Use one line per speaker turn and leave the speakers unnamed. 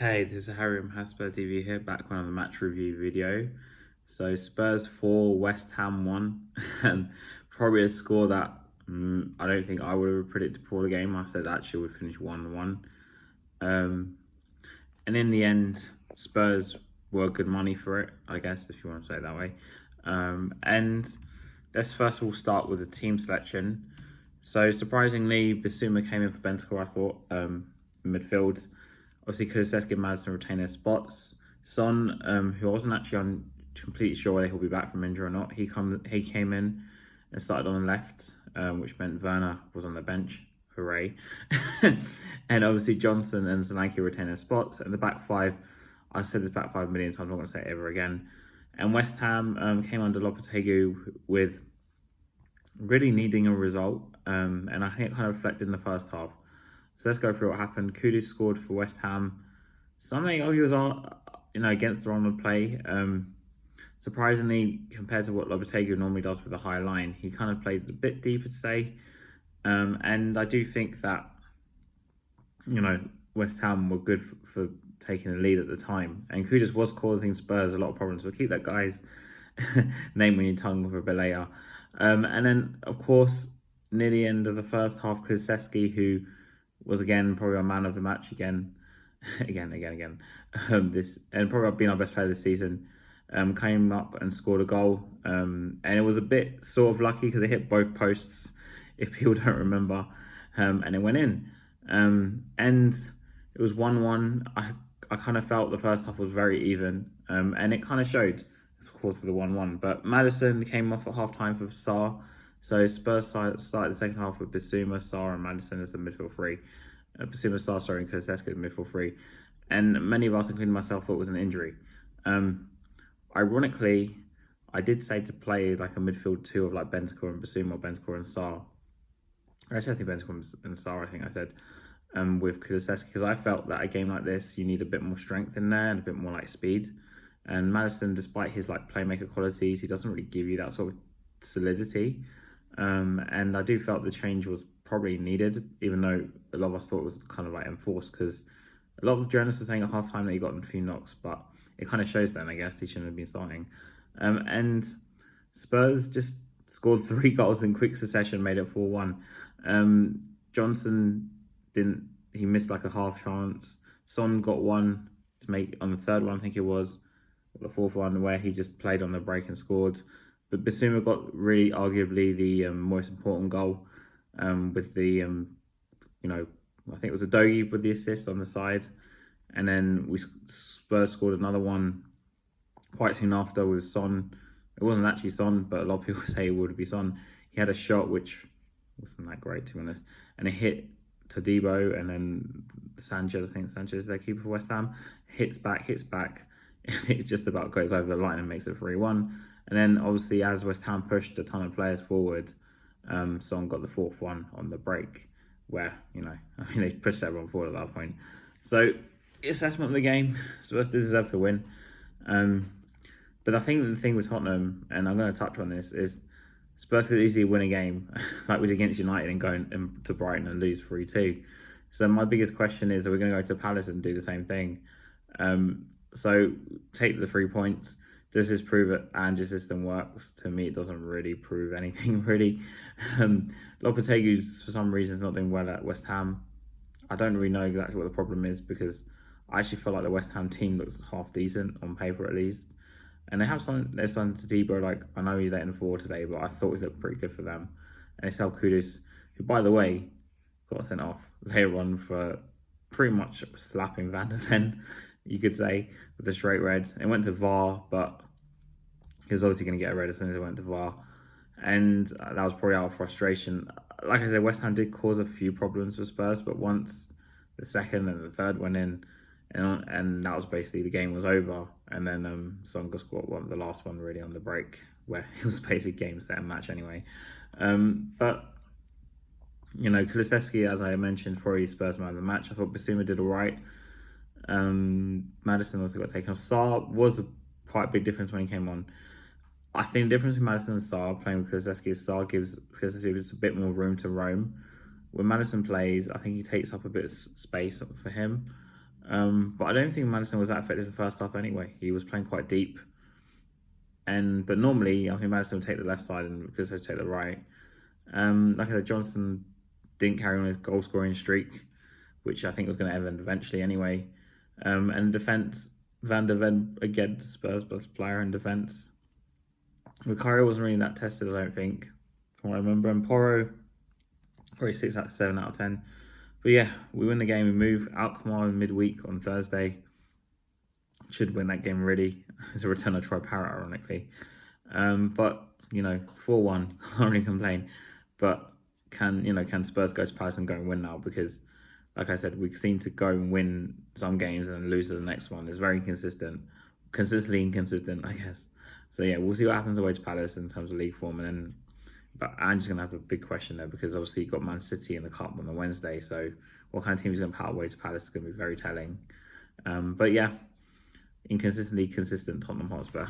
Hey, this is Harry from Spurs TV here, back on the match review video. So Spurs 4, West Ham 1, and probably a score that I don't think I would have predicted before the game. I said actually would finish 1-1. And in the end, Spurs were good money for it, I guess, if you want to say it that way. And let's first of all start with the team selection. So surprisingly, Bissouma came in for Bentancur, I thought, in midfield. Obviously, Kulusevski and Maddison retain their spots. Son, who I wasn't actually completely sure whether he'll be back from injury or not, he came in and started on the left, which meant Werner was on the bench. Hooray. And obviously Johnson and Solanke retain their spots. And the back five, I said this back 5 million, so I'm not going to say it ever again. And West Ham came under Lopetegui with really needing a result. And I think it kind of reflected in the first half. So let's go through what happened. Kudus scored for West Ham. Something he was on, against the run of play. Surprisingly, compared to what Lopetegui normally does with a high line, he kind of played a bit deeper today. And I do think that, West Ham were good for taking the lead at the time. And Kudus was causing Spurs a lot of problems. But keep that guy's name on your tongue for a bit later. And then, of course, near the end of the first half, Kulusevski, who was again probably our man of the match again. This and probably been our best player this season. Came up and scored a goal. And it was a bit sort of lucky because it hit both posts, if people don't remember. And it went in. And it was 1-1. I kind of felt the first half was very even. And it kind of showed, of course, with the 1-1. But Maddison came off at half time for Sarr. So Spurs started the second half with Bissouma, Sarr and Maddison as the midfield three. Bissouma, Sarr, sorry, and Kulusevski as the midfield three. And many of us, including myself, thought it was an injury. Ironically, I did say to play like a midfield two of like Bentancur and Bissouma, or Bentancur and Sarr. Actually, I think Bentancur and Sarr, I think I said, with Kulusevski, because I felt that a game like this, you need a bit more strength in there and a bit more like speed. And Maddison, despite his like playmaker qualities, he doesn't really give you that sort of solidity. And I do felt the change was probably needed, even though a lot of us thought it was kind of like enforced, because a lot of the journalists were saying at half time that he got a few knocks, but it kind of shows then, I guess, he shouldn't have been starting. And Spurs just scored 3 goals in quick succession, made it 4-1. Johnson he missed like a half chance. Son got one to make on the third one, I think it was, the fourth one, where he just played on the break and scored. But Bissouma got really arguably the most important goal with the, I think it was a Dogi with the assist on the side. And then Spurs scored another one quite soon after with Son. It wasn't actually Son, but a lot of people say it would be Son. He had a shot which wasn't that great, to be honest. And it hit Todibo, and then Sanchez, I think Sanchez, their keeper for West Ham, hits back. And it just about goes over the line and makes it 3-1. And then, obviously, as West Ham pushed a ton of players forward, Son got the fourth one on the break, where, they pushed everyone forward at that point. So, assessment of the game, Spurs deserve to win. But I think the thing with Tottenham, and I'm going to touch on this, is Spurs could easily win a game, like we did against United, and go to Brighton and lose 3-2. So, my biggest question is, are we going to go to Palace and do the same thing? So, take the 3 points. Does this prove that Ange's system works? To me, it doesn't really prove anything, really. Lopetegui's, for some reason, not doing well at West Ham. I don't really know exactly what the problem is, because I actually feel like the West Ham team looks half decent, on paper at least. And they have their son Todibo, like, I know he's 8-4 today, but I thought he looked pretty good for them. And it's Kudus, who, by the way, got sent off later on for pretty much slapping Van de Ven, you could say, with a straight red. It went to VAR, but he was obviously going to get a red as soon as it went to VAR. And that was probably out of frustration. Like I said, West Ham did cause a few problems for Spurs, but once the second and the third went in, and that was basically the game was over. And then Son got the last one really on the break, where it was basically game, set, and match anyway. But Kulusevski, as I mentioned, probably Spurs man of the match. I thought Bissouma did all right. Maddison also got taken off. Sarr was quite a big difference when he came on. I think the difference between Maddison and Sarr playing with Kulusevski is Sarr gives Kulusevski a bit more room to roam. When Maddison plays, I think he takes up a bit of space for him. But I don't think Maddison was that effective the first half anyway. He was playing quite deep. But normally, I think Maddison would take the left side and because would take the right. Like I said, Johnson didn't carry on his goal scoring streak, which I think was going to end eventually anyway. And defence, Van der Ven again, Spurs best player in defence. Vicario wasn't really that tested, I don't think, from what I remember. And Porro, probably 6 out of 7 out of 10. But yeah, we win the game. We move Alkmaar midweek on Thursday. Should win that game really. It's a return of Troy Parrott, ironically. But, 4-1, can't really complain. But can Spurs go to Palace and go and win now? Because, like I said, we seem to go and win some games and lose to the next one. It's very inconsistent. Consistently inconsistent, I guess. So yeah, we'll see what happens away to Palace in terms of league form. But Ange's going to have a big question there because obviously you've got Man City in the Cup on the Wednesday. So what kind of team is going to power away to Palace is going to be very telling. But yeah, inconsistently consistent Tottenham Hotspur.